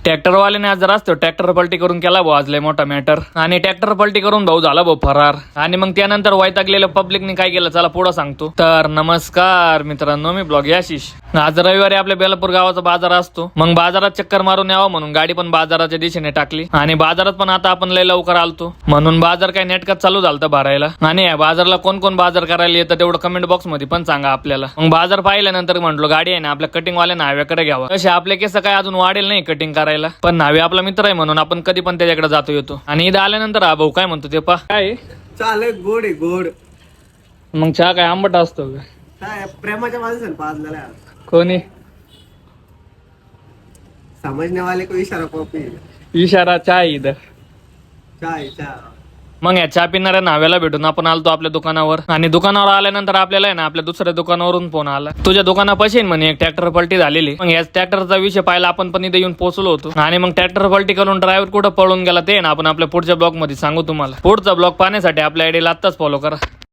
ट्रॅक्टरवाल्याने आज रस्त्यावर ट्रॅक्टर पलटी करून केला भाऊ आज लय मोठा मॅटर. आणि ट्रॅक्टर पलटी करून भाऊ झाला भाऊ फरार. आणि मग त्यानंतर वैतागलेल्या पब्लिकने काय केलं चला पुढे सांगतो. तर नमस्कार मित्रांनो, मी ब्लॉग आशिष. आज रविवारी आपल्या बेलापूर गावाचा बाजार असतो. मग बाजारात चक्कर मारून यावं म्हणून गाडी पण बाजाराच्या दिशेने टाकली. आणि बाजारात पण आता आपण लय लवकर आलतो म्हणून बाजार काय नेटकाच चालू झालता भरायला. आणि या बाजारला कोण कोण बाजार करायला येतं तेवढं कमेंट बॉक्स मध्ये पण सांगा आपल्याला. मग बाजार पाहिल्यानंतर म्हटलो गाडी आहे ना आपल्या कटिंग वाल्या नाव्याकडे घ्यावं. तसे आपले केस काय अजून वाढेल नाही कटिंग करायला, पण नावे आपला मित्र आहे म्हणून आपण कधी पण त्याच्याकडे जातो येतो. आणि इथं आल्यानंतर हा भाऊ काय म्हणतो ते पा काय चाले गोड आहे गोड. मग चहा काय आंबट असतो का? काय प्रेमाच्या माणसाने पाजलेला आहे. कोणी समजने वाले को इशारा कॉपी इशारा चहा इथं. चाय चहा. मग या चहा पिणाऱ्या नाव्याला भेटून आपण आलतो आपल्या दुकानावर. आणि दुकानावर आल्यानंतर आपल्याला आहे ना आपल्या दुसऱ्या दुकानावरून फोन आला, तुझ्या दुकानापाशी म्हणे एक ट्रॅक्टर पलटी झालेली. मग याच ट्रॅक्टरचा विषय पाहिला आपण पण इथे येऊन पोहोचलो होतो. आणि मग ट्रॅक्टर पलटी करून ड्रायव्हर कुठं पळून गेला ते ना आपण आपल्या पुढच्या ब्लॉग मध्ये सांगू तुम्हाला. पुढचा ब्लॉग पाहण्यासाठी आपल्या आयडीला आत्ताच फॉलो करा.